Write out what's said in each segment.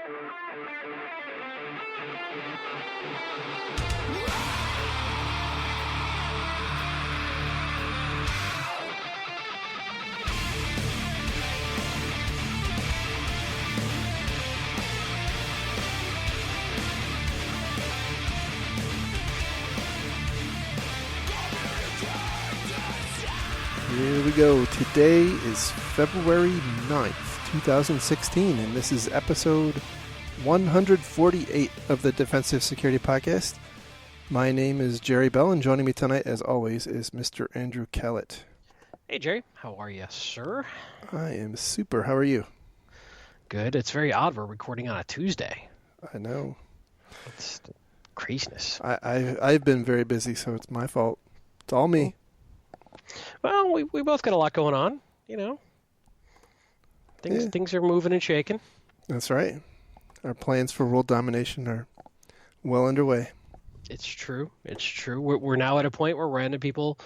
Here we go. Today is February 9th, 2016, and this is episode 148 of the Defensive Security Podcast. My name is Jerry Bell, and joining me tonight, as always, is Mr. Andrew Kellett. Hey, Jerry. How are you, sir? I am super. How are you? Good. It's very odd we're recording on a Tuesday. I know. It's craziness. I've been very busy, so it's my fault. It's all me. Well, we both got a lot going on, you know. Things are moving and shaking. That's right. Our plans for world domination are well underway. It's true. It's true. We're now at a point where random people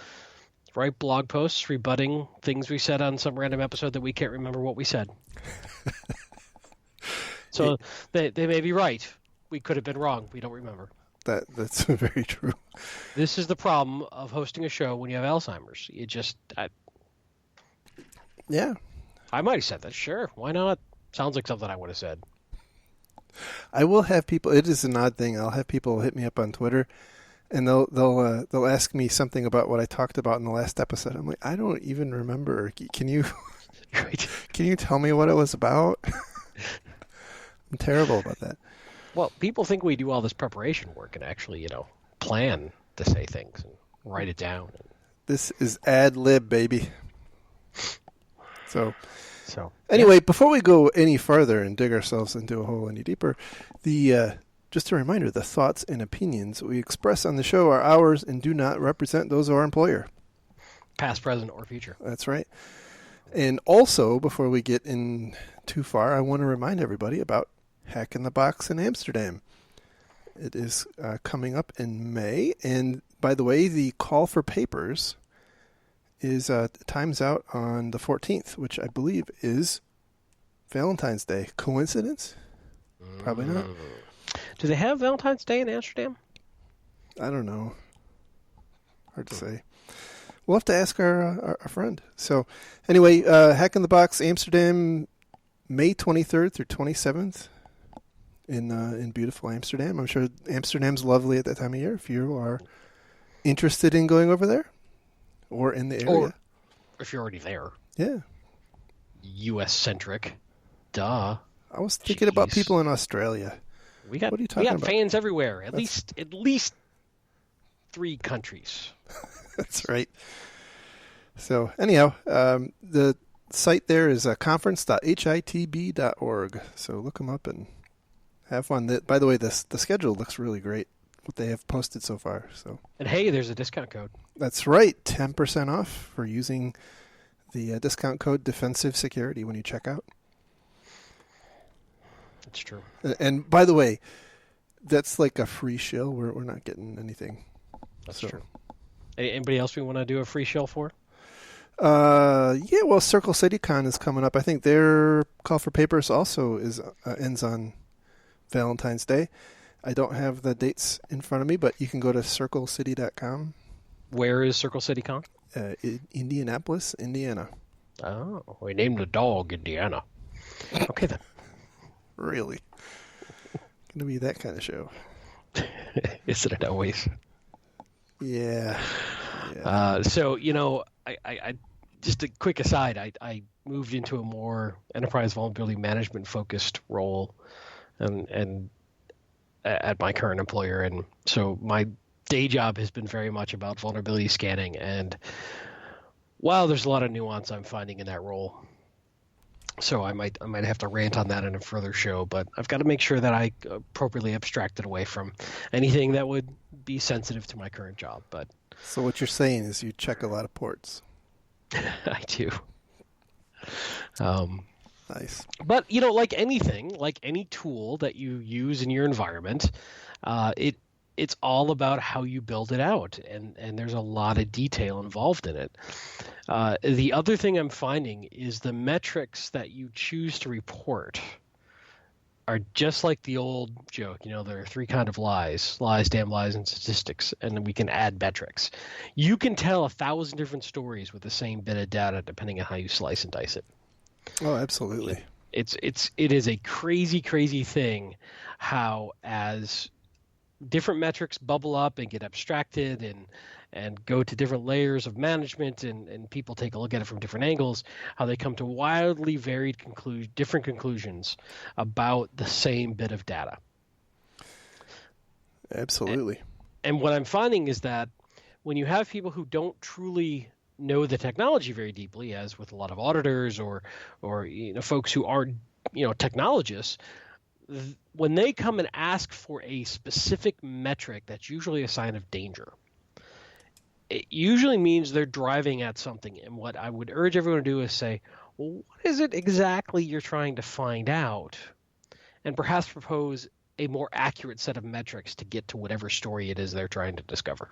write blog posts rebutting things we said on some random episode that we can't remember what we said. So they may be right. We could have been wrong. We don't remember. That's very true. This is the problem of hosting a show when you have Alzheimer's. You just... Yeah. I might have said that. Sure. Why not? Sounds like something I would have said. I will have people... It is an odd thing. I'll have people hit me up on Twitter, and they'll ask me something about what I talked about in the last episode. I'm like, I don't even remember. Can you... Right. Can you tell me what it was about? I'm terrible about that. Well, people think we do all this preparation work and actually, plan to say things and write it down. This is ad lib, baby. So anyway, yeah. Before we go any further and dig ourselves into a hole any deeper, just a reminder, the thoughts and opinions we express on the show are ours and do not represent those of our employer. Past, present, or future. That's right. And also, before we get in too far, I want to remind everybody about Hack in the Box in Amsterdam. It is coming up in May, and by the way, the call for papers is times out on the 14th, which I believe is Valentine's Day. Coincidence? Probably not. Do they have Valentine's Day in Amsterdam? I don't know. Hard to say. We'll have to ask our friend. So, anyway, Hack in the Box Amsterdam, May 23rd through 27th. In beautiful Amsterdam. I'm sure Amsterdam's lovely at that time of year if you are interested in going over there or in the area. Or if you're already there. Yeah. U.S.-centric. Duh. I was thinking about people in Australia. What are you talking about? Fans everywhere. At least 3 countries. That's right. So anyhow, the site there is conference.hitb.org. So look them up and have fun. By the way, the schedule looks really great, what they have posted so far. So. And hey, there's a discount code. That's right, 10% off for using the discount code Defensive Security when you check out. That's true. And by the way, that's like a free shill. We're not getting anything. That's true. Anybody else we want to do a free shill for? Yeah, well, Circle City Con is coming up. I think their call for papers also ends on Valentine's Day. I don't have the dates in front of me, but you can go to circlecity.com. Where is Circle City Con? In Indianapolis, Indiana. Oh, we named the dog Indiana. Okay, then. Really? Going to be that kind of show. Isn't it always? Yeah. So, I just a quick aside, I moved into a more enterprise vulnerability management focused role and at my current employer. And so my day job has been very much about vulnerability scanning. And while there's a lot of nuance I'm finding in that role, so I might have to rant on that in a further show, but I've got to make sure that I appropriately abstract it away from anything that would be sensitive to my current job. But so what you're saying is you check a lot of ports. I do. Nice. But, like anything, like any tool that you use in your environment, it's all about how you build it out, and there's a lot of detail involved in it. The other thing I'm finding is the metrics that you choose to report are just like the old joke. There are three kind of lies: lies, damn lies, and statistics. And then we can add metrics. You can tell 1,000 different stories with the same bit of data, depending on how you slice and dice it. Oh, absolutely. It is a crazy, crazy thing how, as different metrics bubble up and get abstracted and go to different layers of management, and people take a look at it from different angles, how they come to wildly varied different conclusions about the same bit of data. Absolutely. And what I'm finding is that when you have people who don't truly know the technology very deeply, as with a lot of auditors or folks who aren't technologists, when they come and ask for a specific metric, that's usually a sign of danger. It usually means they're driving at something. And what I would urge everyone to do is say, well, what is it exactly you're trying to find out? And perhaps propose a more accurate set of metrics to get to whatever story it is they're trying to discover.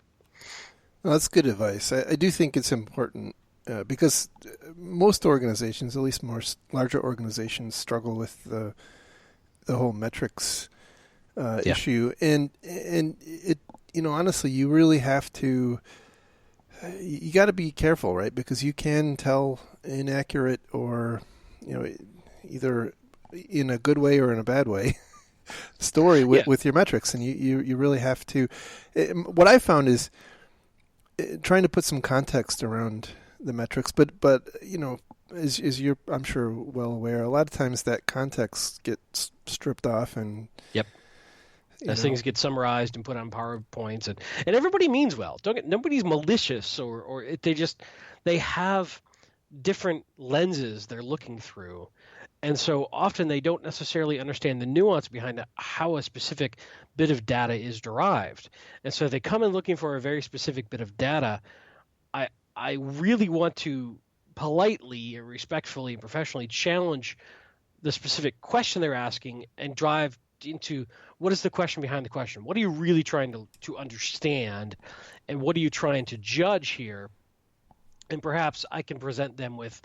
Well, that's good advice. I do think it's important because most organizations, at least more larger organizations, struggle with the whole metrics issue. And it, honestly, you really have to, you got to be careful, right? Because you can tell inaccurate or, either in a good way or in a bad way story with your metrics. And you really have to, what I found is trying to put some context around the metrics, but as you're, I'm sure, well aware, a lot of times that context gets stripped off and as things get summarized and put on PowerPoints, and everybody means well. Nobody's malicious or they have different lenses they're looking through. And so often they don't necessarily understand the nuance behind how a specific bit of data is derived. And so they come in looking for a very specific bit of data. I really want to politely, respectfully, and professionally challenge the specific question they're asking and drive into what is the question behind the question. What are you really trying to understand, and what are you trying to judge here? And perhaps I can present them with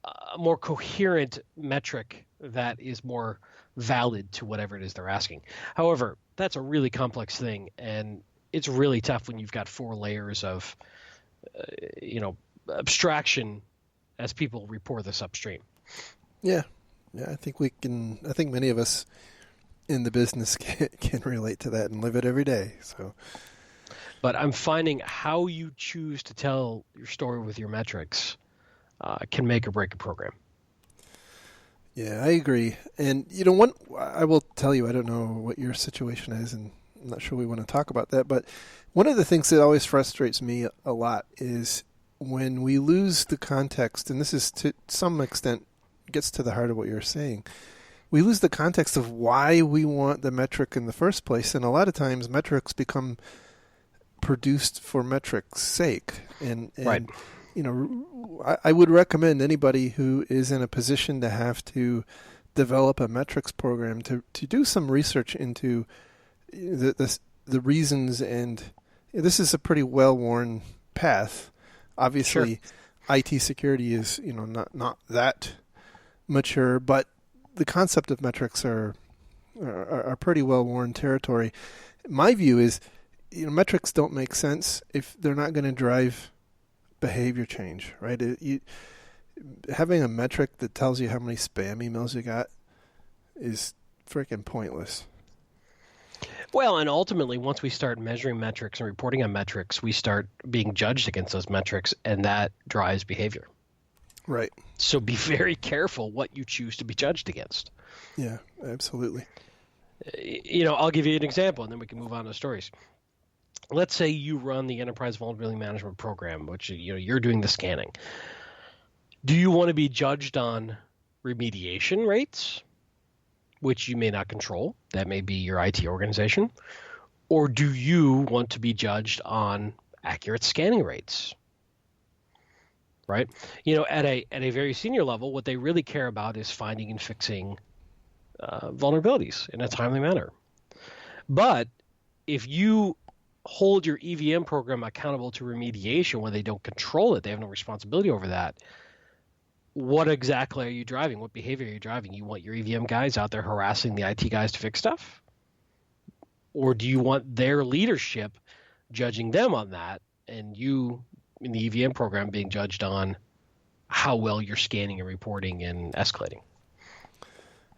a more coherent metric that is more valid to whatever it is they're asking. However, that's a really complex thing, and it's really tough when you've got 4 layers of, abstraction as people report this upstream. Yeah. I think many of us in the business can relate to that and live it every day. So, but I'm finding how you choose to tell your story with your metrics can make or break a program. Yeah, I agree. And, I will tell you, I don't know what your situation is, and I'm not sure we want to talk about that, but one of the things that always frustrates me a lot is when we lose the context, and this is to some extent gets to the heart of what you're saying, we lose the context of why we want the metric in the first place, and a lot of times metrics become produced for metrics' sake. And right. I would recommend anybody who is in a position to have to develop a metrics program to do some research into the reasons, and this is a pretty well-worn path. Obviously, sure. IT security is not that mature, but the concept of metrics are pretty well-worn territory. My view is, metrics don't make sense if they're not going to drive behavior change, right? Having a metric that tells you how many spam emails you got is freaking pointless. Well, and ultimately, once we start measuring metrics and reporting on metrics, we start being judged against those metrics, and that drives behavior. Right. So be very careful what you choose to be judged against. Yeah, absolutely. I'll give you an example, and then we can move on to stories. Let's say you run the Enterprise Vulnerability Management Program, which you're doing the scanning. Do you want to be judged on remediation rates, which you may not control? That may be your IT organization. Or do you want to be judged on accurate scanning rates? Right? At a very senior level, what they really care about is finding and fixing vulnerabilities in a timely manner. But if you hold your EVM program accountable to remediation when they don't control it, they have no responsibility over that, what exactly are you driving? What behavior are you driving? You want your EVM guys out there harassing the IT guys to fix stuff? Or do you want their leadership judging them on that, and you in the EVM program being judged on how well you're scanning and reporting and escalating?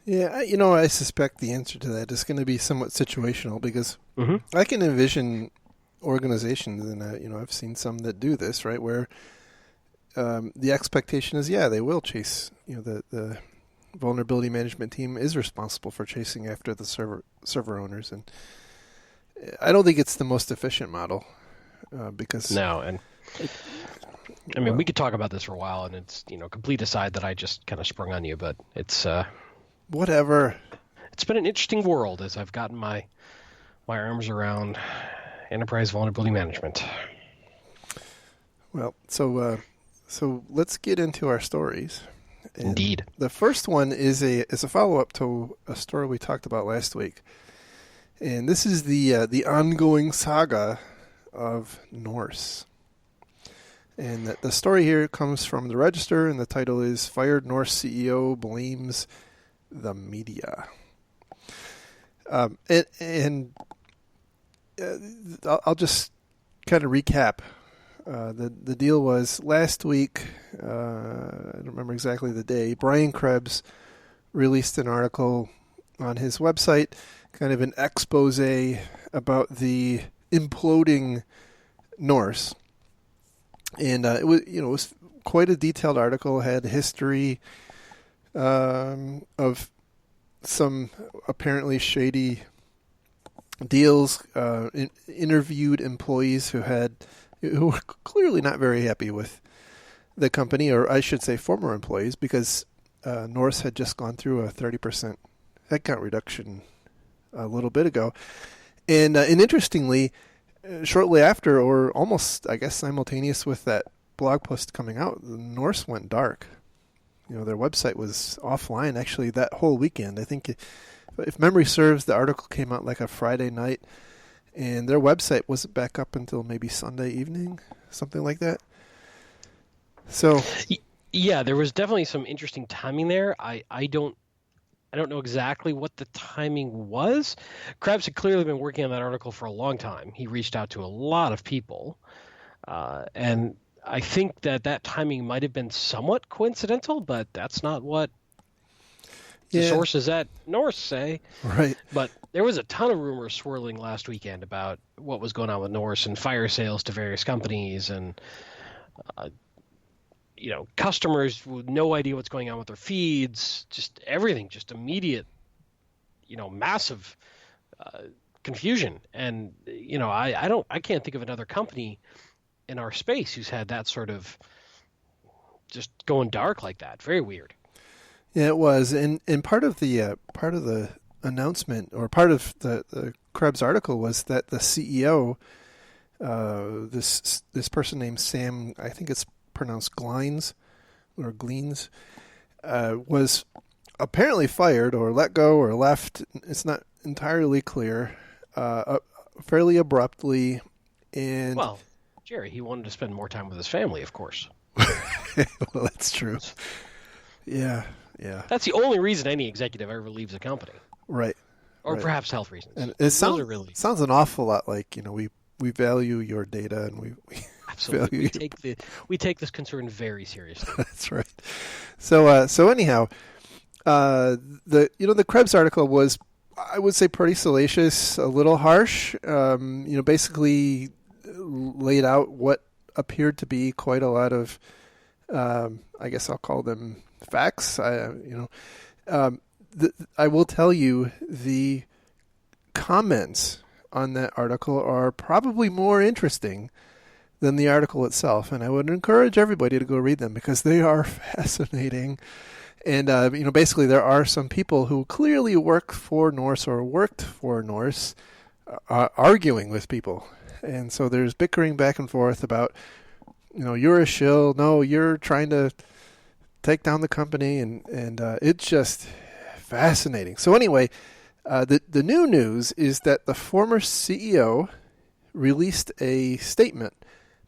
Yeah, I suspect the answer to that is going to be somewhat situational because I can envision organizations, and I've seen some that do this, right, where the expectation is, they will chase, the vulnerability management team is responsible for chasing after the server owners, and I don't think it's the most efficient model because no, and I mean, we could talk about this for a while, and it's complete aside that I just kind of sprung on you, but it's whatever. It's been an interesting world as I've gotten my arms around enterprise vulnerability management. Well, so let's get into our stories. And indeed. The first one is a follow-up to a story we talked about last week. And this is the ongoing saga of Norse. And the story here comes from the Register, and the title is Fired Norse CEO Blames the Media. I'll just kind of recap. The deal was last week, I don't remember exactly the day, Brian Krebs released an article on his website, kind of an expose about the imploding Norse. And it was quite a detailed article, had history of some apparently shady deals, interviewed employees who were clearly not very happy with the company, or I should say former employees, because Norse had just gone through a 30% headcount reduction a little bit ago. And interestingly, shortly after, or almost, I guess, simultaneous with that blog post coming out, Norse went dark. Their website was offline actually that whole weekend. I think, if memory serves, the article came out like a Friday night, and their website wasn't back up until maybe Sunday evening, something like that. So, yeah, there was definitely some interesting timing there. I don't know exactly what the timing was. Krebs had clearly been working on that article for a long time. He reached out to a lot of people, and I think that timing might have been somewhat coincidental, but that's not what the sources at Norse say. Right. But there was a ton of rumors swirling last weekend about what was going on with Norse and fire sales to various companies and customers with no idea what's going on with their feeds, just everything, just immediate, massive confusion. And I can't think of another company in our space who's had that sort of just going dark like that. Very weird. Yeah, it was, and part of the announcement, or part of the Krebs article, was that the CEO, this person named Sam, I think it's pronounced Glines or Gleans, was apparently fired or let go or left. It's not entirely clear. Fairly abruptly, and well, Jerry, he wanted to spend more time with his family, of course. Well, that's true. Yeah. That's the only reason any executive ever leaves a company. Right. Or perhaps health reasons. And it sounds an awful lot like, we value your data, and we absolutely we take this concern very seriously. That's right. So anyhow, the Krebs article was, I would say, pretty salacious, a little harsh. Basically laid out what appeared to be quite a lot of, I guess I'll call them facts. I will tell you, the comments on that article are probably more interesting than the article itself, and I would encourage everybody to go read them because they are fascinating. And basically, there are some people who clearly work for Norse or worked for Norse arguing with people, and so there's bickering back and forth about, you're a shill, no, you're trying to take down the company, and it's just fascinating. So anyway, the new news is that the former CEO released a statement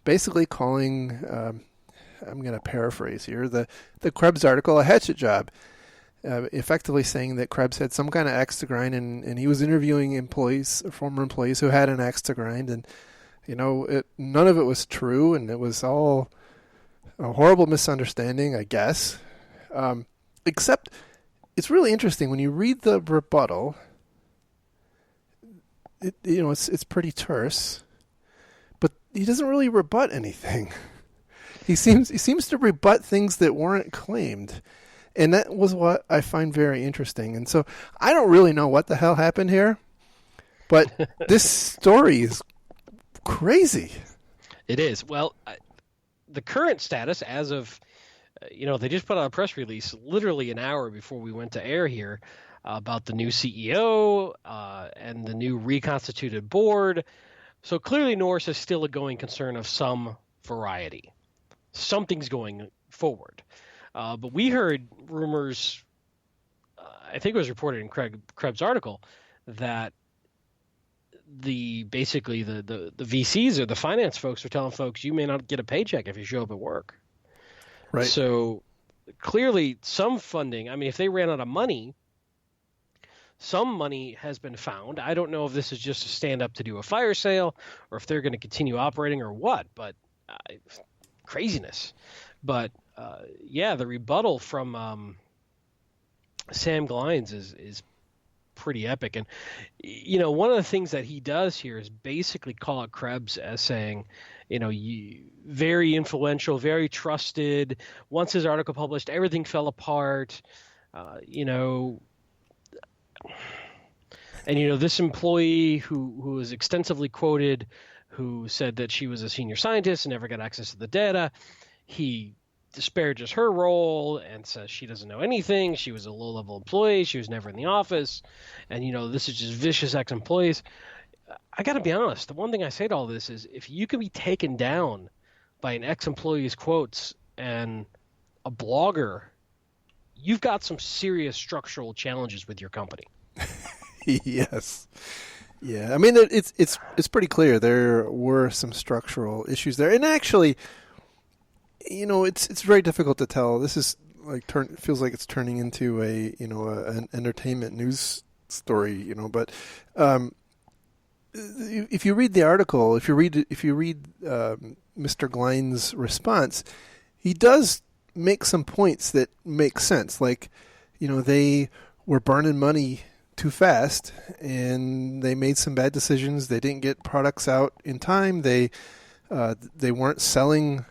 basically calling I'm going to paraphrase here, the Krebs article, A Hatchet Job, effectively saying that Krebs had some kind of axe to grind, and he was interviewing employees, former employees who had an axe to grind, and none of it was true, and it was all a horrible misunderstanding, I guess. Except, it's really interesting when you read the rebuttal. It's pretty terse, but he doesn't really rebut anything. He seems to rebut things that weren't claimed. And that was what I find very interesting. And so I don't really know what the hell happened here, but this story is crazy. It is. Well, the current status as of, they just put out a press release literally an hour before we went to air here about the new CEO and the new reconstituted board. So clearly Norris is still a going concern of some variety. Something's going forward. But we heard rumors, I think it was reported in Krebs' article, that basically the VCs or the finance folks are telling folks you may not get a paycheck if you show up at work. Right. So clearly some funding, I mean, if they ran out of money, some money has been found. I don't know if this is just a stand up to do a fire sale or if they're going to continue operating or what, but craziness. But the rebuttal from Sam Glines is pretty epic. And, one of the things that he does here is basically call out Krebs as saying, very influential, very trusted. Once his article published, everything fell apart. And, this employee who was extensively quoted, who said that she was a senior scientist and never got access to the data, he disparages her role and says she doesn't know anything. She was a low-level employee. She was never in the office. And, this is just vicious ex-employees. I got to be honest. The one thing I say to all this is if you can be taken down by an ex-employee's quotes and a blogger, you've got some serious structural challenges with your company. Yes. Yeah. I mean, it's pretty clear there were some structural issues there. And actually, it's very difficult to tell. This is feels like it's turning into an entertainment news story, but if you read the article, if you read Mr. Glines' response, he does make some points that make sense. Like, they were burning money too fast and they made some bad decisions. They didn't get products out in time. They weren't selling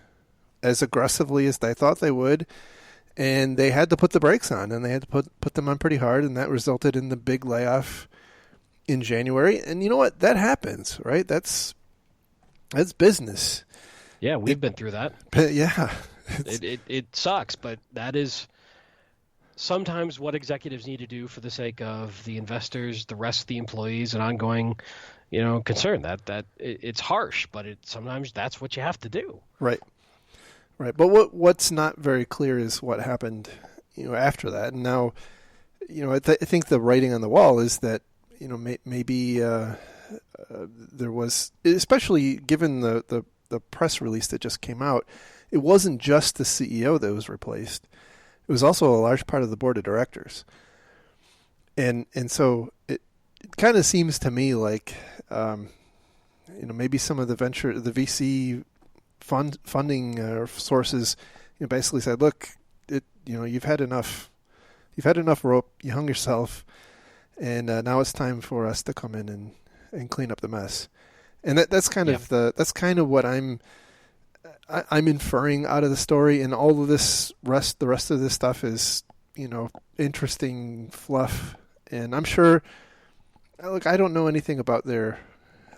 as aggressively as they thought they would, and they had to put the brakes on, and they had to put them on pretty hard, and that resulted in the big layoff in January. And you know what? That happens, right? That's business. Yeah, we've been through that. But yeah. It sucks, but that is sometimes what executives need to do for the sake of the investors, the rest of the employees, and ongoing, concern. That it's harsh, but sometimes that's what you have to do. Right. Right. But what's not very clear is what happened, after that. And now, I think the writing on the wall is that, maybe there was, especially given the press release that just came out, it wasn't just the CEO that was replaced. It was also a large part of the board of directors. And so it kind of seems to me like, maybe some of the VC funding sources, basically said, look, you've had enough rope, you hung yourself, and now it's time for us to come in and clean up the mess. And that's kind of that's kind of what I'm inferring out of the story. And all of the rest of this stuff is, interesting fluff. And I'm sure, look, I don't know anything about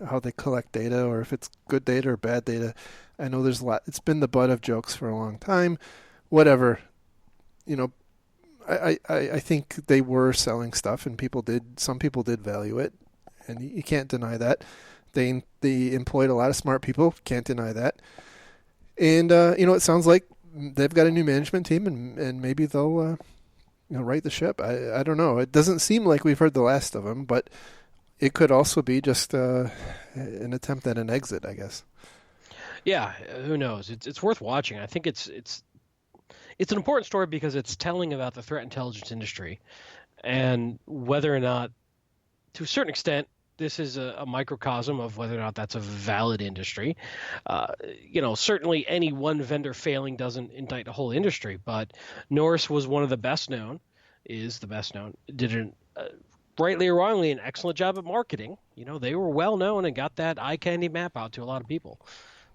how they collect data or if it's good data or bad data. I know there's a lot. It's been the butt of jokes for a long time. Whatever, I think they were selling stuff, and some people did value it, and you can't deny that. They employed a lot of smart people. Can't deny that. And it sounds like they've got a new management team, and maybe they'll right the ship. I don't know. It doesn't seem like we've heard the last of them, but it could also be just an attempt at an exit, I guess. Yeah, who knows? It's worth watching. I think it's an important story because it's telling about the threat intelligence industry and whether or not, to a certain extent, this is a microcosm of whether or not that's a valid industry. Certainly any one vendor failing doesn't indict the whole industry, but Norris was one of the best known, is the best known, did an rightly or wrongly an excellent job at marketing. They were well known and got that eye candy map out to a lot of people.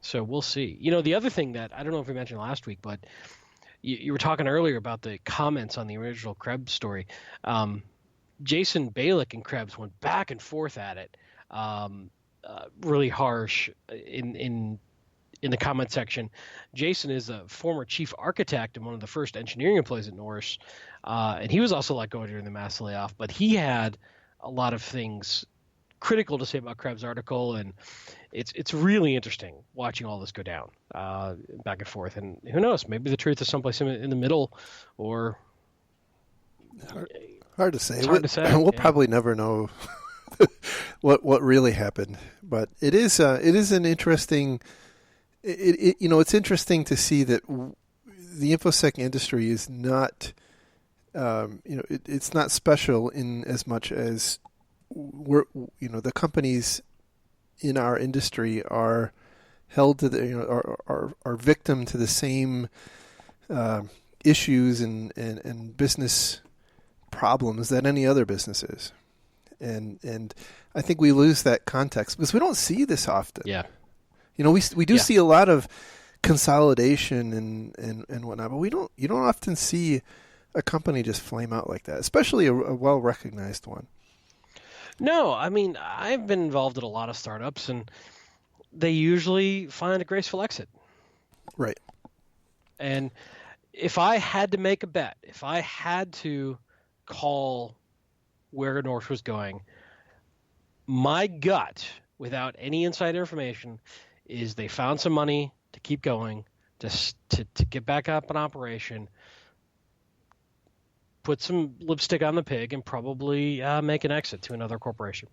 So we'll see. The other thing that I don't know if we mentioned last week, but you were talking earlier about the comments on the original Krebs story. Jason Balick and Krebs went back and forth at it, really harsh in the comment section. Jason is a former chief architect and one of the first engineering employees at Norris, and he was also let go during the mass layoff. But he had a lot of things critical to say about Krebs' article, and it's really interesting watching all this go down back and forth. And who knows? Maybe the truth is someplace in the middle, or hard to say. It's hard to say. We'll probably never know what really happened, but it is an interesting. It's interesting to see that the InfoSec industry is not, it's not special in as much as the companies in our industry are held to are victim to the same issues and business problems that any other business is, and I think we lose that context because we don't see this often. Yeah, we do see a lot of consolidation and whatnot, but you don't often see a company just flame out like that, especially a well recognized one. No, I mean, I've been involved in a lot of startups, and they usually find a graceful exit. Right. And if I had to make a bet, if I had to call where North was going, my gut, without any inside information, is they found some money to keep going, to get back up in operation, put some lipstick on the pig, and probably make an exit to another corporation.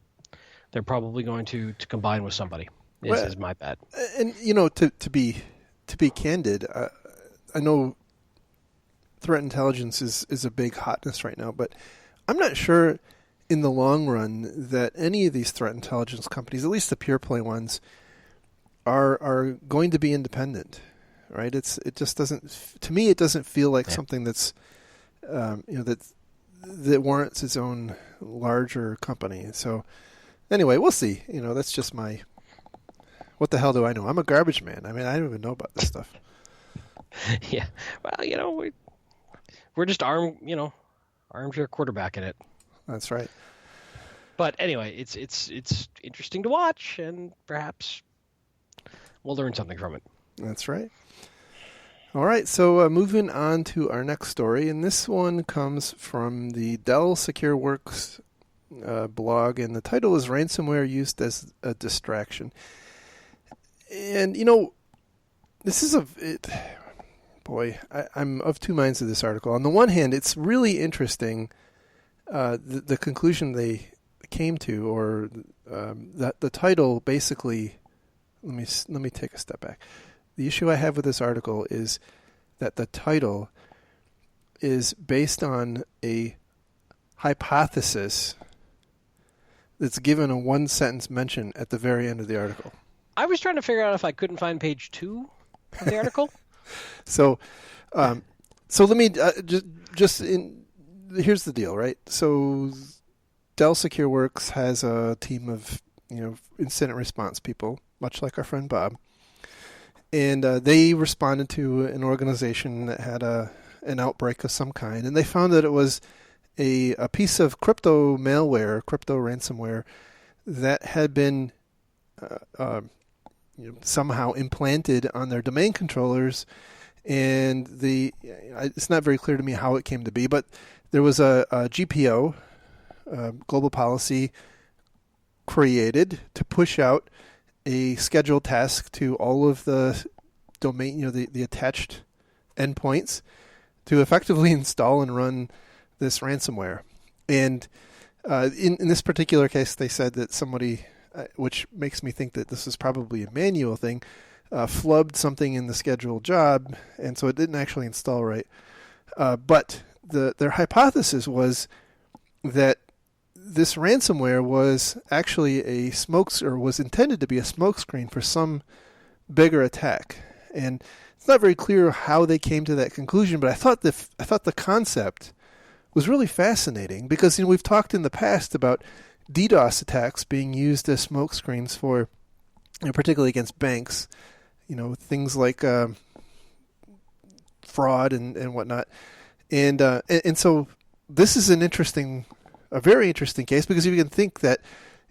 They're probably going to combine with somebody. This is my bet. And to be candid, I know threat intelligence is a big hotness right now, but I'm not sure in the long run that any of these threat intelligence companies, at least the pure play ones, are going to be independent, right? It just doesn't, to me, it doesn't feel like something that's that warrants its own larger company. So anyway, we'll see. That's just my, what the hell do I know? I'm a garbage man. I mean, I don't even know about this stuff. Yeah. Well, we're just armchair quarterback in it. That's right. But anyway, it's interesting to watch, and perhaps we'll learn something from it. That's right. All right, so moving on to our next story, and this one comes from the Dell SecureWorks blog, and the title is "Ransomware Used as a Distraction." And this is I'm of two minds of this article. On the one hand, it's really interesting the conclusion they came to, or that the title basically. Let me take a step back. The issue I have with this article is that the title is based on a hypothesis that's given a one-sentence mention at the very end of the article. I was trying to figure out if I couldn't find page 2 of the article. So let me here's the deal, right? So Dell SecureWorks has a team of incident response people, much like our friend Bob. And they responded to an organization that had an outbreak of some kind, and they found that it was a piece of crypto malware, crypto ransomware, that had been somehow implanted on their domain controllers. And it's not very clear to me how it came to be, but there was a GPO, global policy, created to push out a scheduled task to all of the domain, the attached endpoints, to effectively install and run this ransomware. And in this particular case, they said that somebody, which makes me think that this is probably a manual thing, flubbed something in the scheduled job, and so it didn't actually install right. But their hypothesis was that this ransomware was actually was intended to be a smokescreen for some bigger attack, and it's not very clear how they came to that conclusion. But I thought the concept was really fascinating because we've talked in the past about DDoS attacks being used as smokescreens for, particularly against banks, things like fraud and whatnot, and so this is a very interesting case, because you can think that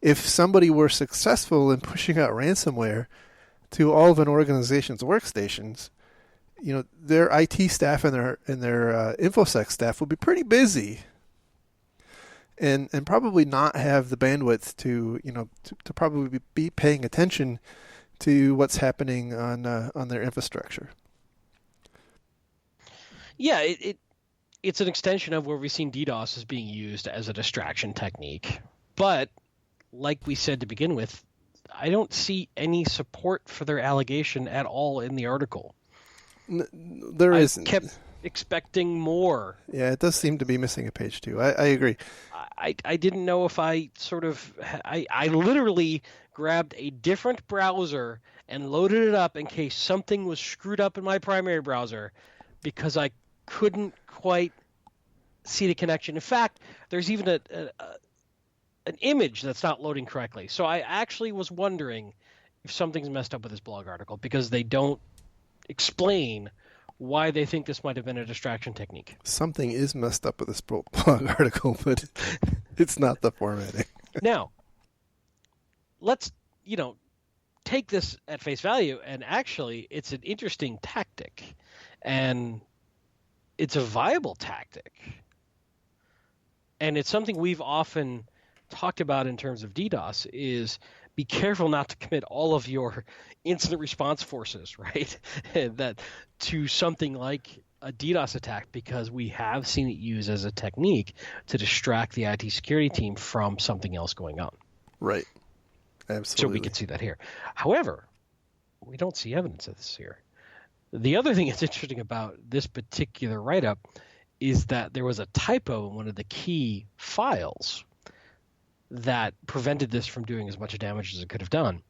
if somebody were successful in pushing out ransomware to all of an organization's workstations, their IT staff and their InfoSec staff would be pretty busy, and probably not have the bandwidth to probably be paying attention to what's happening on their infrastructure. Yeah, it's an extension of where we've seen DDoS as being used as a distraction technique. But like we said to begin with, I don't see any support for their allegation at all in the article. There isn't. I kept expecting more. Yeah, it does seem to be missing a page too. I agree. I didn't know if I literally grabbed a different browser and loaded it up in case something was screwed up in my primary browser, because I couldn't quite see the connection. In fact, there's even an image that's not loading correctly. So I actually was wondering if something's messed up with this blog article, because they don't explain why they think this might have been a distraction technique. Something is messed up with this blog article, but it's not the formatting. Now, let's, take this at face value, and actually it's an interesting tactic, and it's a viable tactic. And it's something we've often talked about in terms of DDoS, is be careful not to commit all of your incident response forces, right? that to something like a DDoS attack, because we have seen it used as a technique to distract the IT security team from something else going on. Right. Absolutely. So we can see that here. However, we don't see evidence of this here. The other thing that's interesting about this particular write-up is that there was a typo in one of the key files that prevented this from doing as much damage as it could have done.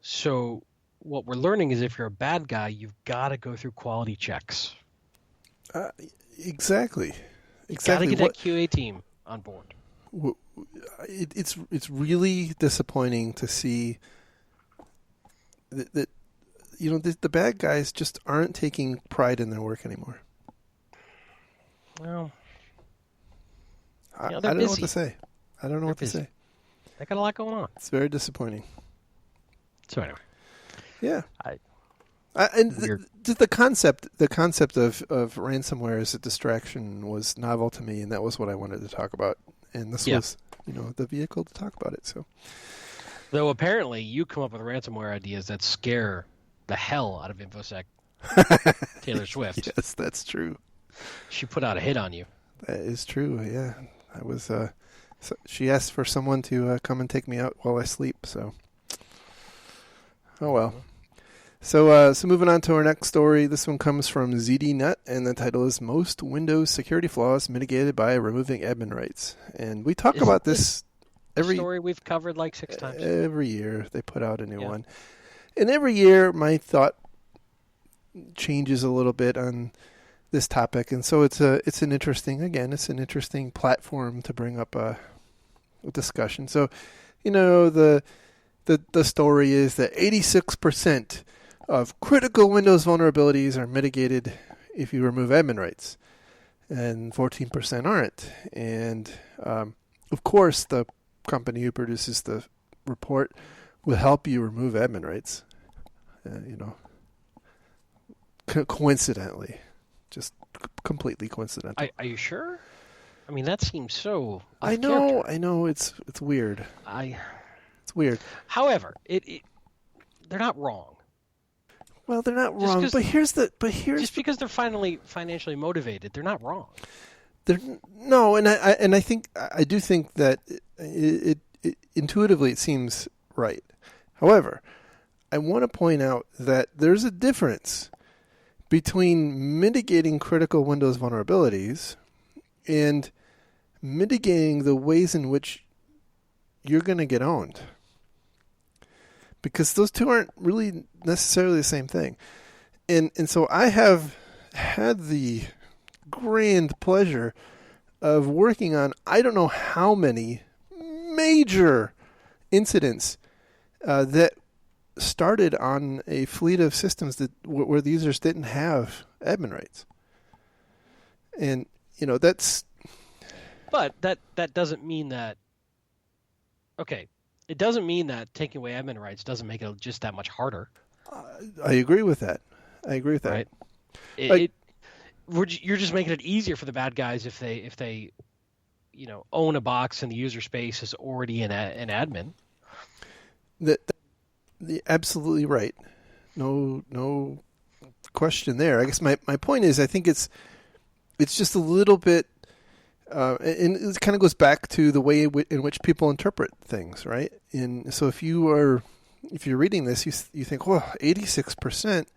So what we're learning is if you're a bad guy, you've got to go through quality checks. Exactly. Got to get that QA team on board. It's really disappointing to see that the bad guys just aren't taking pride in their work anymore. Well, I don't know what to say. They got a lot going on. It's very disappointing. So anyway, yeah. The concept of ransomware as a distraction was novel to me, and that was what I wanted to talk about. And this was, the vehicle to talk about it. So, though apparently you come up with ransomware ideas that scare the hell out of InfoSec Taylor Swift. Yes, that's true. She put out a hit on you. That is true. Yeah, I was. So she asked for someone to come and take me out while I sleep. So, oh well. So moving on to our next story. This one comes from ZDNet, and the title is "Most Windows Security Flaws Mitigated by Removing Admin Rights." And we talk about this every story we've covered like 6 times. Every year they put out a new one, and every year my thought changes a little bit on this topic. And so it's an interesting platform to bring up a discussion. So, the story is that 86% of critical Windows vulnerabilities are mitigated if you remove admin rights, and 14% aren't. And of course, the company who produces the report will help you remove admin rights. Coincidentally, just completely coincidental. Are you sure? I mean, that seems so. I know. It's weird. It's weird. However, they're not wrong. Well, they're not wrong. But here's just because they're financially motivated, they're not wrong. No, and I do think that it intuitively it seems right. However, I want to point out that there's a difference between mitigating critical Windows vulnerabilities and mitigating the ways in which you're going to get owned. Because those two aren't really necessarily the same thing. And so I have had the grand pleasure of working on I don't know how many major incidents that started on a fleet of systems that where the users didn't have admin rights. And that's. But that doesn't mean that. Okay, it doesn't mean that taking away admin rights doesn't make it just that much harder. I agree with that. Right. You're just making it easier for the bad guys if they own a box and the user space is already an admin. Absolutely right. No question there. I guess my point is I think it's just a little bit, and it kind of goes back to the way in which people interpret things, right? And so if you're reading this, you think, well, 86%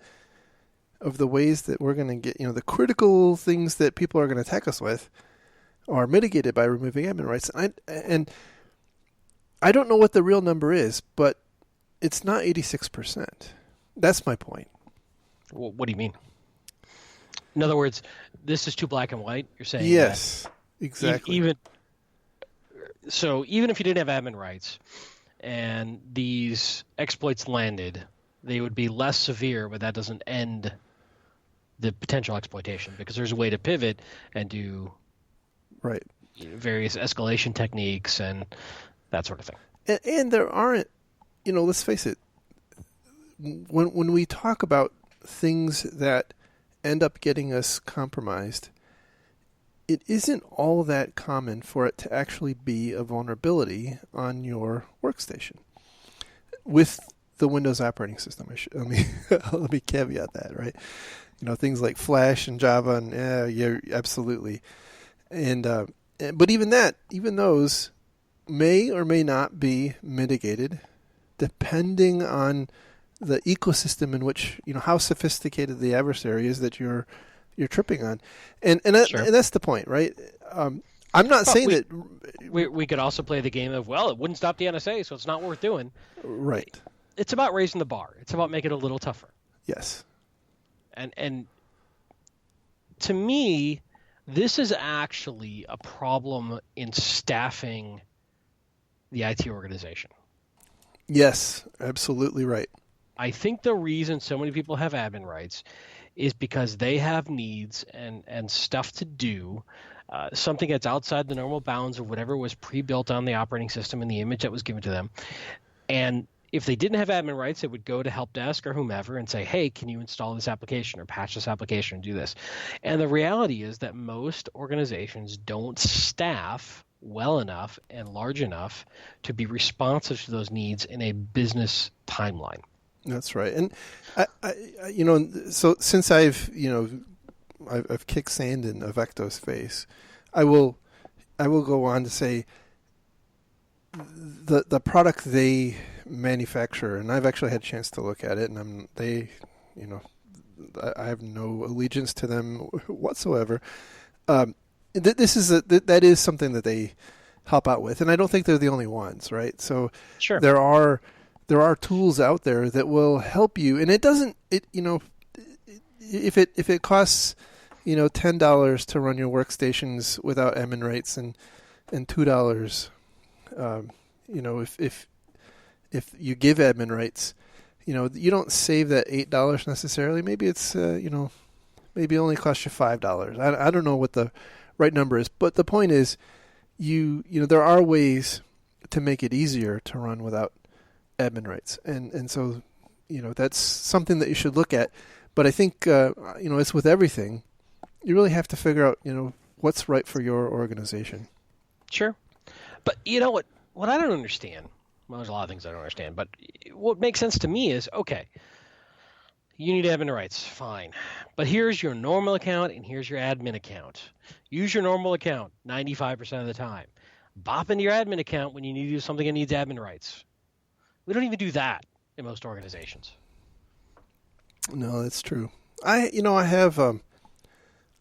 of the ways that we're going to get, the critical things that people are going to attack us with are mitigated by removing admin rights. And I don't know what the real number is, but it's not 86%. That's my point. Well, what do you mean? In other words, this is too black and white? You're saying yes, exactly. Even if you didn't have admin rights and these exploits landed, they would be less severe, but that doesn't end the potential exploitation because there's a way to pivot and do right various escalation techniques and that sort of thing. And there aren't, let's face it, when we talk about things that end up getting us compromised, it isn't all that common for it to actually be a vulnerability on your workstation. With the Windows operating system, let me caveat that, right? Things like Flash and Java, and yeah, absolutely. And but even those may or may not be mitigated, depending on the ecosystem in which how sophisticated the adversary is that you're tripping on, and Sure. and that's the point, right? I'm not saying that we could also play the game of it wouldn't stop the NSA, so it's not worth doing. Right. It's about raising the bar. It's about making it a little tougher. Yes. And to me, this is actually a problem in staffing the IT organization. Yes, absolutely right. I think the reason so many people have admin rights is because they have needs and stuff to do, something that's outside the normal bounds of whatever was pre-built on the operating system and the image that was given to them. And if they didn't have admin rights, they would go to help desk or whomever and say, hey, can you install this application or patch this application and do this? And the reality is that most organizations don't staff well enough and large enough to be responsive to those needs in a business timeline. That's right. And I so since I've kicked sand in Avecto's face, I will go on to say the product they manufacture, and I've actually had a chance to look at it, and I have no allegiance to them whatsoever. That is something that they help out with, and I don't think they're the only ones, right? So Sure. there are tools out there that will help you, and if it costs $10 to run your workstations without admin rights and $2, if you give admin rights, you don't save that $8 necessarily. Maybe it's maybe it only costs you $5. I don't know what the right number is, but the point is, there are ways to make it easier to run without admin rights, and so that's something that you should look at. But I think it's with everything, you really have to figure out what's right for your organization. Sure, but what I don't understand. Well, there's a lot of things I don't understand, but what makes sense to me is, okay, you need admin rights, fine. But here's your normal account and here's your admin account. Use your normal account 95% of the time. Bop into your admin account when you need to do something that needs admin rights. We don't even do that. in most organizations. No, that's true. I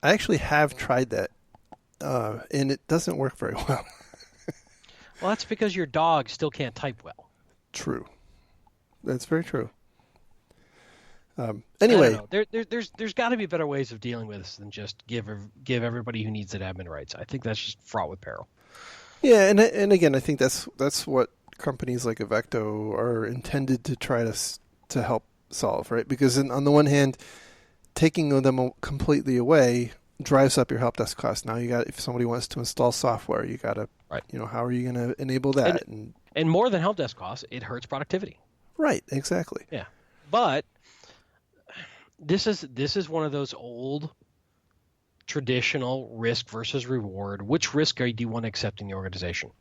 actually have tried that, and it doesn't work very well. Well, that's because your dog still can't type well. True. That's very true. I Anyway, don't know. There's got to be better ways of dealing with this than just give everybody who needs it admin rights. I think that's just fraught with peril. yeah, and again, I think that's what companies like Avecto are intended to try to help solve, right? Because on the one hand, taking them completely away drives up your help desk cost. Now if somebody wants to install software, you got to, Right. How are you going to enable that? And more than help desk costs, it hurts productivity. Right, exactly. Yeah, but this is one of those old traditional risk versus reward. Which risk do you want to accept in the organization?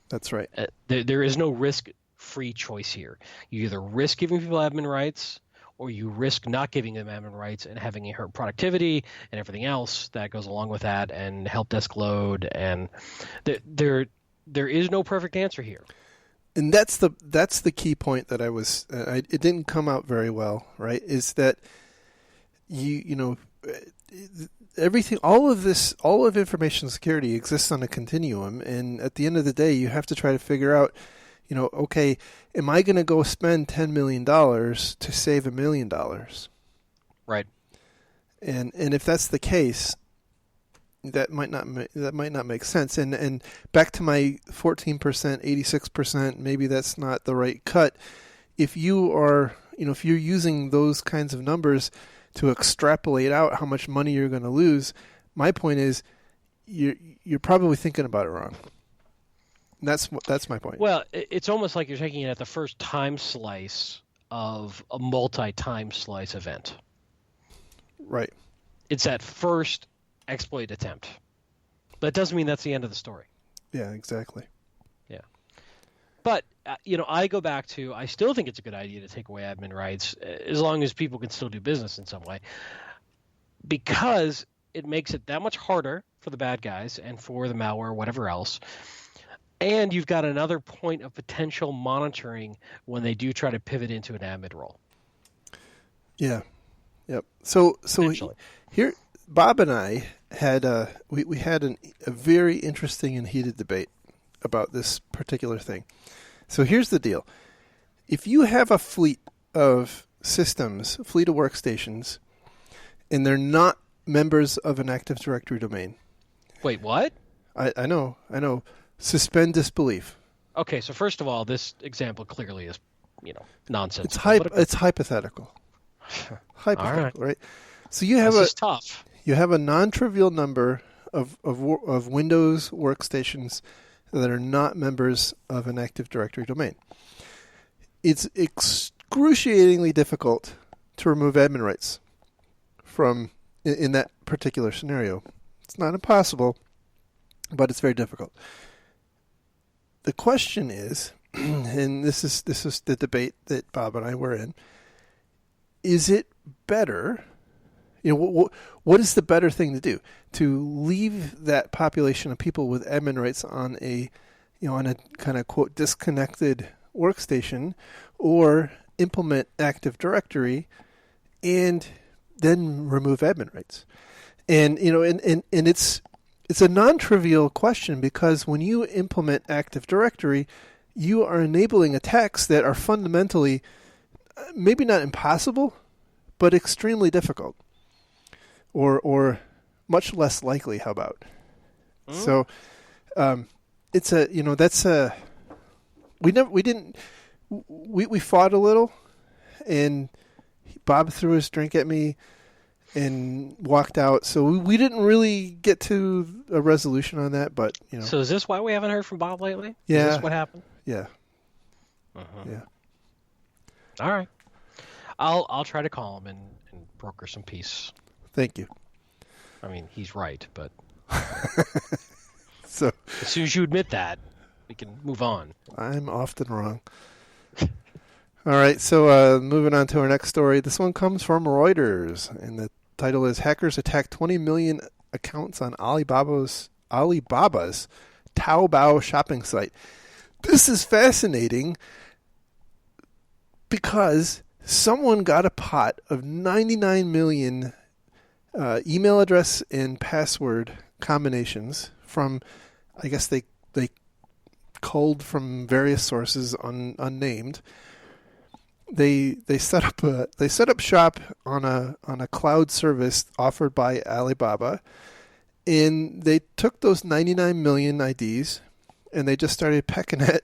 That's right. There is no risk-free choice here. You either risk giving people admin rights, or you risk not giving them admin rights and having it hurt productivity and everything else that goes along with that, and help desk load. And there is no perfect answer here. And that's the key point that it didn't come out very well, right? Is that everything, all of information security exists on a continuum, and at the end of the day, you have to try to figure out, okay, am I going to go spend $10 million to save $1 million? Right. And if that's the case, that might not make sense. And back to my 14%, 86%, maybe that's not the right cut. If you're using those kinds of numbers to extrapolate out how much money you're going to lose, my point is you're probably thinking about it wrong. That's my point. Well, it's almost like you're taking it at the first time slice of a multi-time slice event. Right. It's that first exploit attempt. But it doesn't mean that's the end of the story. Yeah, exactly. Yeah. But, I go back to, I still think it's a good idea to take away admin rights as long as people can still do business in some way, because it makes it that much harder for the bad guys and for the malware, whatever else. And you've got another point of potential monitoring when they do try to pivot into an admin role. Yeah. Yep. So here, Bob and I had we had a very interesting and heated debate about this particular thing. So here's the deal. If you have a fleet of systems, fleet of workstations, and they're not members of an Active Directory domain. Wait, what? I know. Suspend disbelief. Okay, so first of all, this example clearly is, nonsense. It's hypothetical. Hypothetical, right? So you have this is tough. You have a non-trivial number of Windows workstations that are not members of an Active Directory domain. It's excruciatingly difficult to remove admin rights from in that particular scenario. It's not impossible, but it's very difficult. The question is, and this is the debate that Bob and I were in, is it better? What is the better thing to do? To leave that population of people with admin rights on a kind of quote disconnected workstation, or implement Active Directory and then remove admin rights? And and it's a non-trivial question, because when you implement Active Directory, you are enabling attacks that are fundamentally maybe not impossible, but extremely difficult. Or much less likely. How about? Mm-hmm. So, it's we fought a little, and Bob threw his drink at me and walked out. So we didn't really get to a resolution on that. But So is this why we haven't heard from Bob lately? Yeah. Is this what happened? Yeah. Uh-huh. Yeah. All right. I'll try to call him and broker some peace. Thank you. I mean, he's right, but so as soon as you admit that, we can move on. I'm often wrong. All right, so moving on to our next story. This one comes from Reuters, and the title is "Hackers Attack 20 Million Accounts on Alibaba's Taobao shopping site." This is fascinating because someone got a pot of 99 million email address and password combinations from, I guess they culled from various sources unnamed. They set up shop on a cloud service offered by Alibaba, and they took those 99 million IDs and they just started pecking at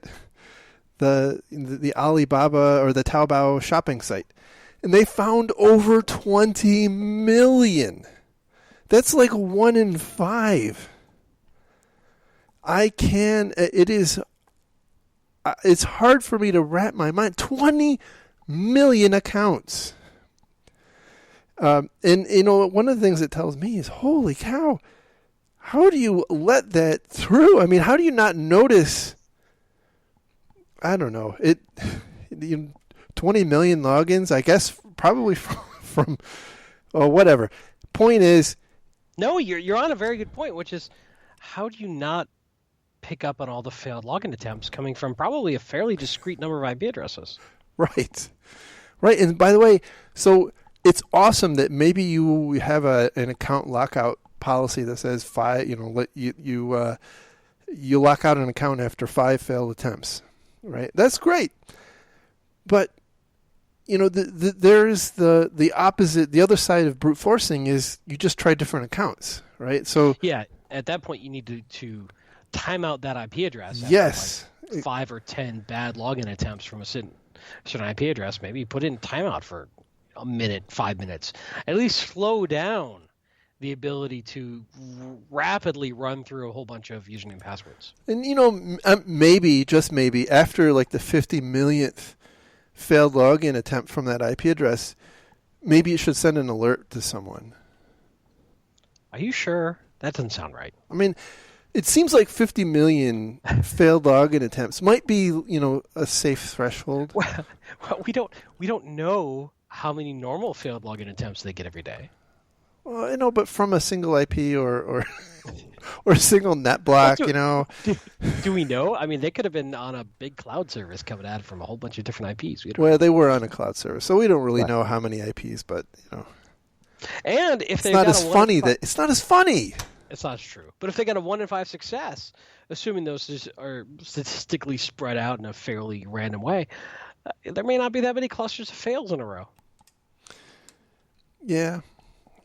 the Alibaba or the Taobao shopping site, and they found over 20 million. That's like 1 in 5. It's hard for me to wrap my mind. 20 million accounts. And one of the things it tells me is, holy cow, how do you let that through? I mean, how do you not notice? I don't know. 20 million logins, I guess, probably from whatever. Point is, no, you're on a very good point, which is, how do you not pick up on all the failed login attempts coming from probably a fairly discrete number of IP addresses? Right. And by the way, so it's awesome that maybe you have an account lockout policy that says you lock out an account after 5 failed attempts. Right. That's great. But there's the opposite. The other side of brute forcing is you just try different accounts. Right. So yeah, at that point you need to time out that IP address. Yes. Like 5 or 10 bad login attempts from a certain IP address. Maybe put it in timeout for a minute, 5 minutes. At least slow down the ability to rapidly run through a whole bunch of username and passwords. And maybe, just maybe, after like the 50 millionth failed login attempt from that IP address, maybe it should send an alert to someone. Are you sure? That doesn't sound right. I mean, it seems like 50 million failed login attempts might be, a safe threshold. Well, we don't know how many normal failed login attempts they get every day. Well, but from a single IP or a single net block, Do we know? I mean, they could have been on a big cloud service coming at it from a whole bunch of different IPs. They were on a cloud service, so we don't really know how many IPs, but And if it's not as funny it's not as funny. It's not as true. But if they got a 1 in 5 success, assuming those are statistically spread out in a fairly random way, there may not be that many clusters of fails in a row. Yeah.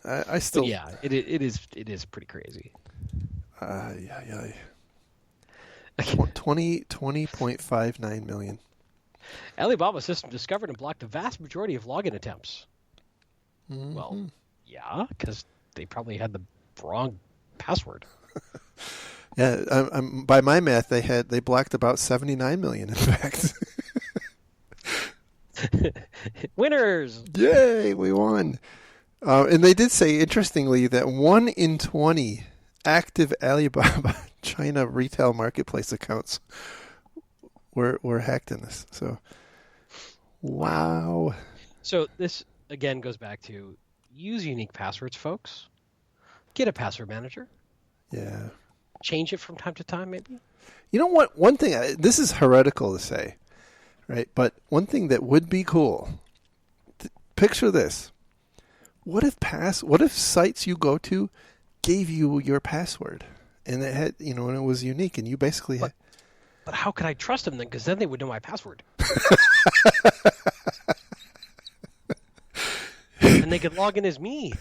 I still. But yeah, it is pretty crazy. 20.59 million. Alibaba system discovered and blocked the vast majority of login attempts. Mm-hmm. Well, yeah, because they probably had the wrong password. Yeah, by my math, they blocked about 79 million. In fact. Winners! Yay, we won. And they did say, interestingly, that 1 in 20 active Alibaba China retail marketplace accounts were hacked in this. So, wow. So this, again, goes back to use unique passwords, folks. Get a password manager. Yeah. Change it from time to time, maybe. You know what? One thing, this is heretical to say, right? But one thing that would be cool, picture this. What if sites you go to gave you your password and it had, and it was unique and you basically had... But how could I trust them then? Because then they would know my password. And they could log in as me.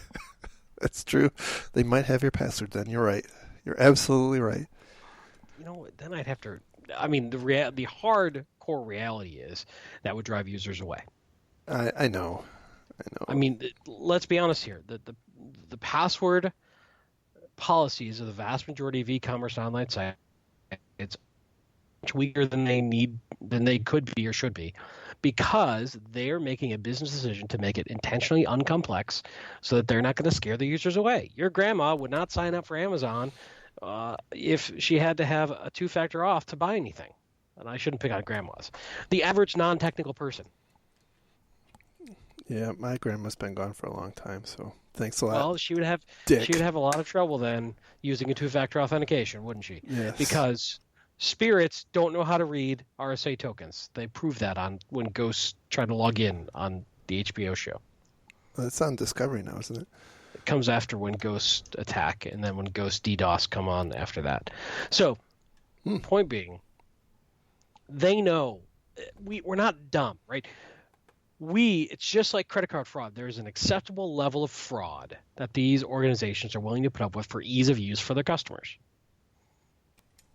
That's true. They might have your password then. You're right. You're absolutely right. Then I'd have to... I mean, the hardcore reality is that would drive users away. I know. I mean, let's be honest here. The password policies of the vast majority of e-commerce online sites, it's much weaker than they could be or should be, because they're making a business decision to make it intentionally uncomplex so that they're not going to scare the users away. Your grandma would not sign up for Amazon if she had to have a 2-factor auth to buy anything. And I shouldn't pick on grandmas. The average non-technical person. Yeah, my grandma's been gone for a long time, so thanks a lot. Well, she would have a lot of trouble then using a 2-factor authentication, wouldn't she? Yes. Because Spirits don't know how to read RSA tokens. They proved that on when Ghosts tried to log in on the HBO show. Well, it's on Discovery now, isn't it? It comes after when Ghosts attack, and then when Ghosts DDoS come on after that. So, point being, they know we're not dumb, right? It's just like credit card fraud. There's an acceptable level of fraud that these organizations are willing to put up with for ease of use for their customers.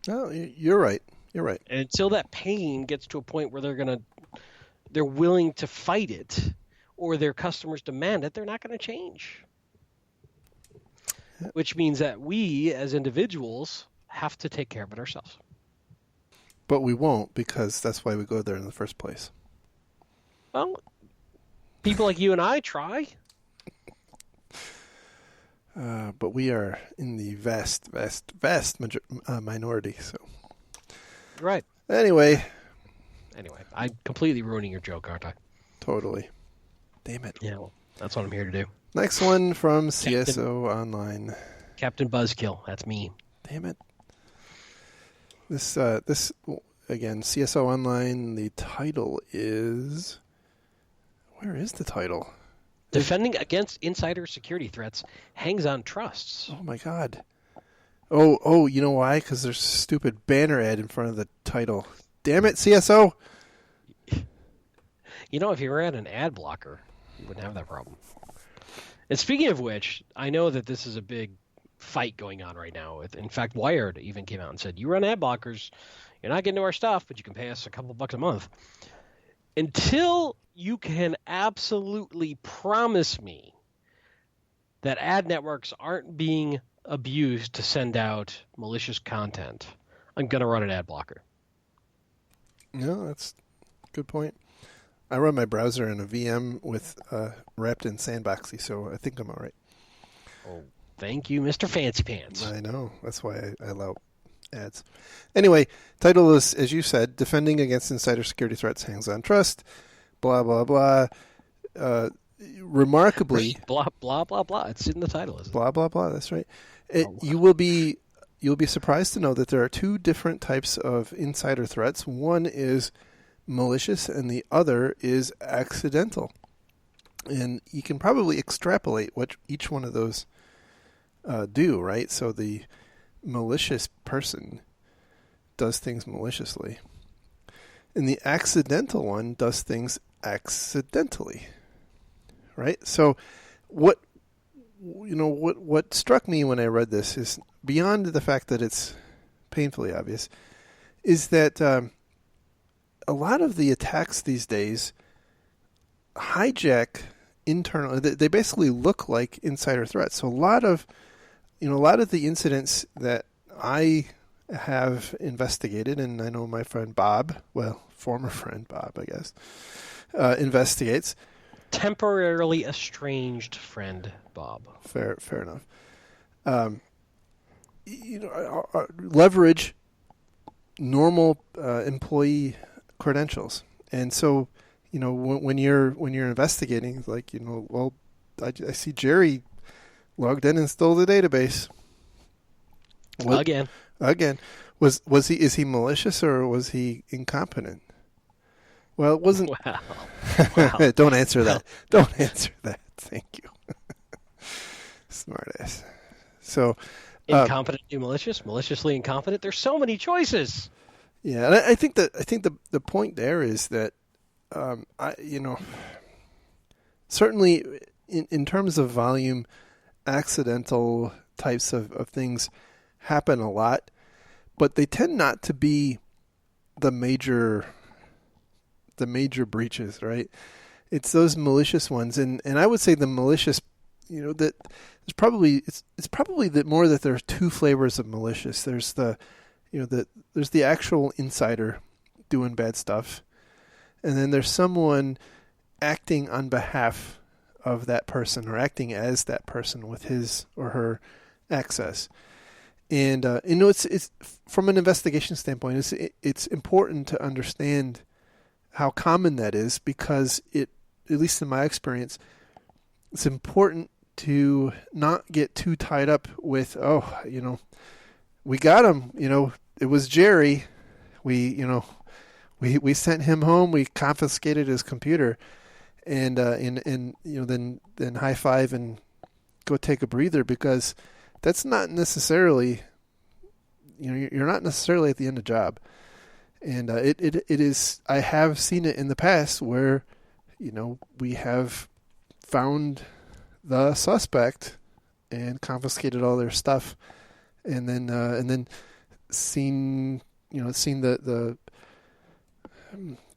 No, you're right. You're right. And until that pain gets to a point where they're willing to fight it, or their customers demand it, they're not going to change. Yep. Which means that we, as individuals, have to take care of it ourselves. But we won't, because that's why we go there in the first place. Well, people like you and I try. But we are in the vast minority. So, right. Anyway, I'm completely ruining your joke, aren't I? Totally. Damn it. Yeah, well, that's what I'm here to do. Next one from CSO Online. Captain Buzzkill. That's me. Damn it. This again, CSO Online. The title is. Where is the title? Defending against insider security threats hangs on trusts. Oh my God. Oh, you know why? Because there's a stupid banner ad in front of the title. Damn it, CSO. You know, if you ran an ad blocker, you wouldn't have that problem. And speaking of which, I know that this is a big fight going on right now. In fact, Wired even came out and said, you run ad blockers, you're not getting to our stuff, but you can pay us a couple bucks a month. Until you can absolutely promise me that ad networks aren't being abused to send out malicious content, I'm going to run an ad blocker. No, that's a good point. I run my browser in a VM with wrapped in Sandboxy, so I think I'm all right. Oh, thank you, Mr. Fancy Pants. I know. That's why I allow ads. Anyway, title is, as you said, Defending Against Insider Security Threats Hangs on Trust, blah, blah, blah. Remarkably... Blah, blah, blah, blah. It's in the title, isn't it? Blah, blah, blah. That's right. You'll be surprised to know that there are two different types of insider threats. One is malicious and the other is accidental. And you can probably extrapolate what each one of those do, right? So the malicious person does things maliciously. And the accidental one does things accidentally. Right? So what struck me when I read this is, beyond the fact that it's painfully obvious, is that a lot of the attacks these days hijack internal. They basically look like insider threats. So a lot of the incidents that I have investigated, and I know my friend Bob, well, former friend Bob, I guess, investigates. Temporarily estranged friend Bob. Fair enough. Leverage normal employee credentials, and so when you're investigating, like I see Jerry logged in and stole the database. Again, is he malicious or was he incompetent? Well, it wasn't. Wow. Don't answer that. Don't answer that. Thank you. Smart ass. So, incompetently malicious, maliciously incompetent. There's so many choices. Yeah, and I think the point there is that, certainly in terms of volume, accidental types of things happen a lot, but they tend not to be the major breaches, right? It's those malicious ones, and I would say the malicious, that it's probably more that there are two flavors of malicious. There's there's the actual insider doing bad stuff, and then there's someone acting on behalf of that person or acting as that person with his or her access. And it's from an investigation standpoint, it's important to understand how common that is, because at least in my experience, it's important to not get too tied up with, we got him, was Jerry. We sent him home. We confiscated his computer, and then high five and go take a breather, because that's not necessarily, you're not necessarily at the end of the job. And it is. I have seen it in the past where, we have found the suspect and confiscated all their stuff, and then seen the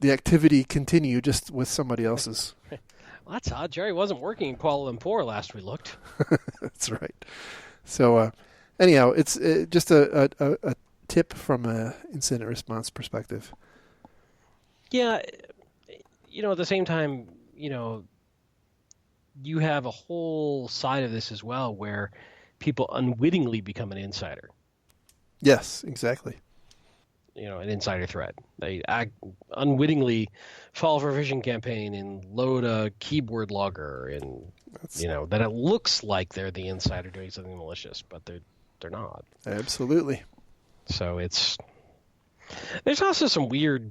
activity continue just with somebody else's. Well, that's odd. Jerry wasn't working in Kuala Lumpur last we looked. That's right. So anyhow, it's just a tip from an incident response perspective. Yeah, at the same time, you have a whole side of this as well where people unwittingly become an insider. Yes, exactly. An insider threat. They unwittingly fall for a phishing campaign and load a keyboard logger, and that it looks like they're the insider doing something malicious, but they're not. Absolutely. So there's also some weird,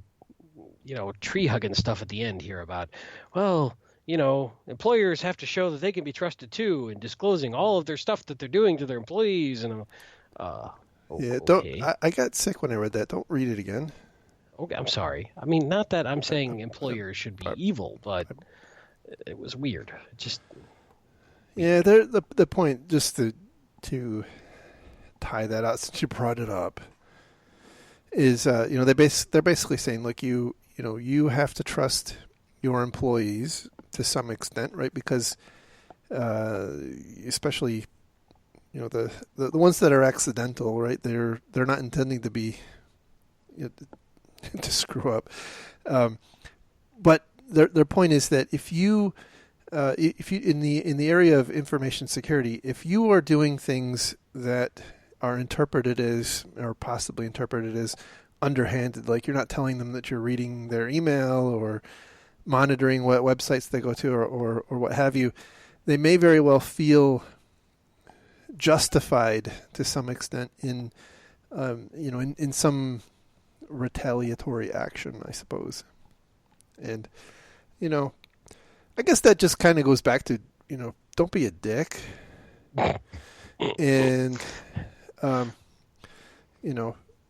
tree hugging stuff at the end here about, well, employers have to show that they can be trusted too, and disclosing all of their stuff that they're doing to their employees, and yeah, okay. I got sick when I read that. Don't read it again. Okay, I'm sorry. I mean, not that I'm saying employers should be evil, but it was weird. Yeah, the point, just to tie that out, since you brought it up, is they're basically saying, look, you have to trust your employees to some extent, right? Because especially the ones that are accidental, right? They're not intending to be to screw up. But their point is that if you in the area of information security, if you are doing things that are interpreted as, or possibly interpreted as, underhanded, like you're not telling them that you're reading their email or monitoring what websites they go to or what have you, they may very well feel justified to some extent in some retaliatory action, I suppose. And I guess that just kind of goes back to don't be a dick, and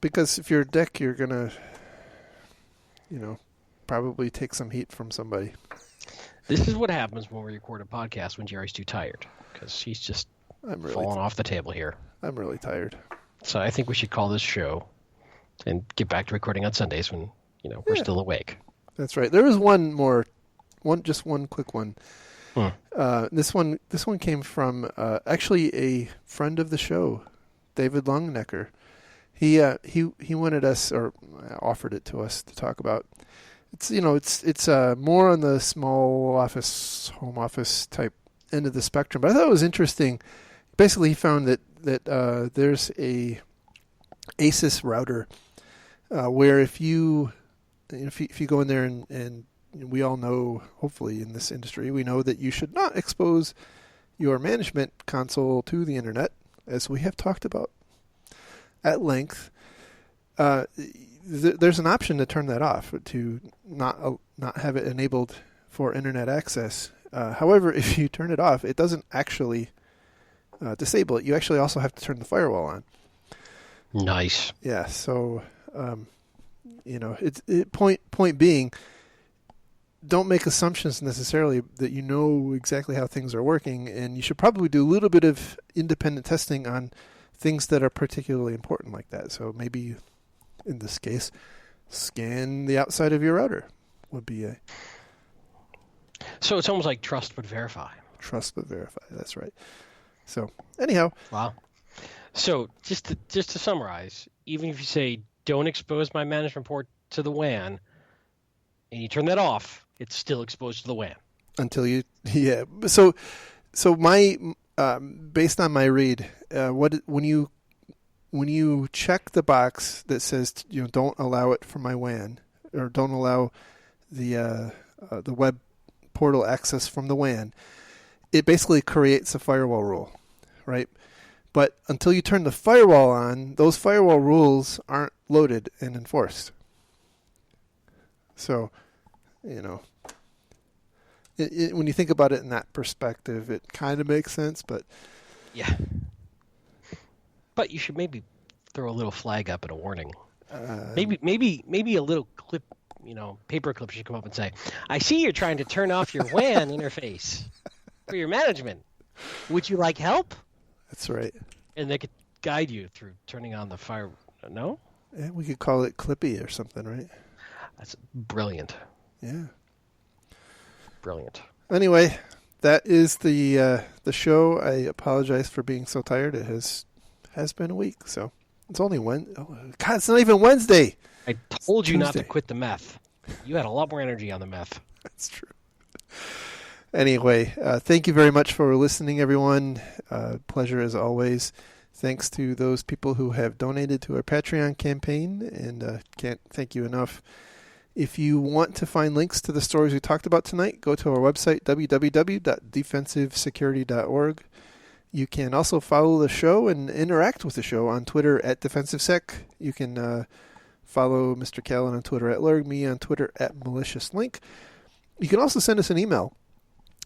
because if you're a dick, you're gonna probably take some heat from somebody. This is what happens when we record a podcast when Jerry's too tired, because he's just falling off the table here. I'm really tired. So I think we should call this show and get back to recording on Sundays when we're still awake. That's right. There was one quick one. This one came from actually a friend of the show, David Longnecker. He wanted us, or offered it to us to talk about. It's it's more on the small office, home office type end of the spectrum. But I thought it was interesting. Basically, he found that there's a ASUS router where if you go in there and we all know, hopefully in this industry, we know that you should not expose your management console to the internet, as we have talked about at length. There's an option to turn that off, to not have it enabled for internet access. However, if you turn it off, it doesn't actually disable it. You actually also have to turn the firewall on. Nice. Yeah. So, point being, don't make assumptions necessarily that you know exactly how things are working, and you should probably do a little bit of independent testing on things that are particularly important like that. So maybe, in this case, scan the outside of your router would be a... So it's almost like trust but verify. Trust but verify, that's right. So, anyhow. Wow. So, just to summarize, even if you say, don't expose my management port to the WAN, and you turn that off, it's still exposed to the WAN. Until you... Yeah. So my... based on my read, when you check the box that says don't allow it from my WAN, or don't allow the web portal access from the WAN, it basically creates a firewall rule, right? But until you turn the firewall on, those firewall rules aren't loaded and enforced. So, when you think about it in that perspective, it kind of makes sense, but... Yeah. But you should maybe throw a little flag up and a warning. Maybe a little clip, paper clip should come up and say, I see you're trying to turn off your WAN interface for your management. Would you like help? That's right. And they could guide you through turning on the fire. No? Yeah, we could call it Clippy or something, right? That's brilliant. Yeah. Brilliant. Anyway, that is the show. I apologize for being so tired. It has been a week, so it's only God, it's not even Wednesday. I told you not to quit the meth. You had a lot more energy on the meth. That's true. Anyway, thank you very much for listening, everyone. Pleasure as always. Thanks to those people who have donated to our Patreon campaign, and can't thank you enough. If you want to find links to the stories we talked about tonight, go to our website, www.defensivesecurity.org. You can also follow the show and interact with the show on Twitter @DefensiveSec. You can follow Mr. Callan on Twitter @Lurg, me on Twitter @MaliciousLink. You can also send us an email,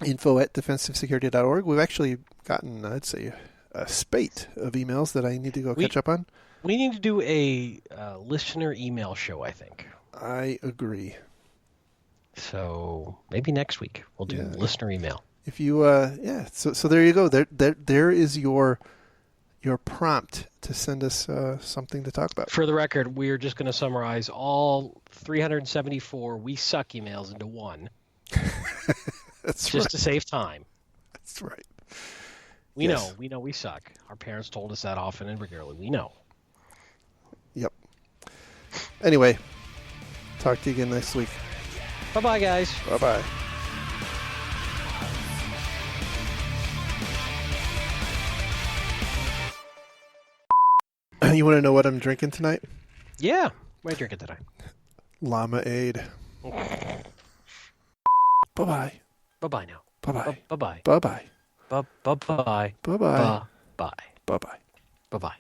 info@defensivesecurity.org. We've actually gotten, I'd say, a spate of emails that I need to go catch up on. We need to do a listener email show, I think. I agree. So maybe next week we'll do listener email. If you, so there you go. There is your prompt to send us something to talk about. For the record, we're just going to summarize all 374 We Suck emails into one. That's just to save time. That's right. We know we suck. Our parents told us that often and regularly. We know. Yep. Anyway, talk to you again next week. Bye-bye, guys. Bye-bye. You want to know what I'm drinking tonight? Yeah. What are you drinking tonight? Llama-Aid. Bye-bye. Bye-bye now. Bye-bye. Bye-bye. Bye-bye. Bye-bye. Bye-bye. Bye-bye. Bye-bye. Bye-bye.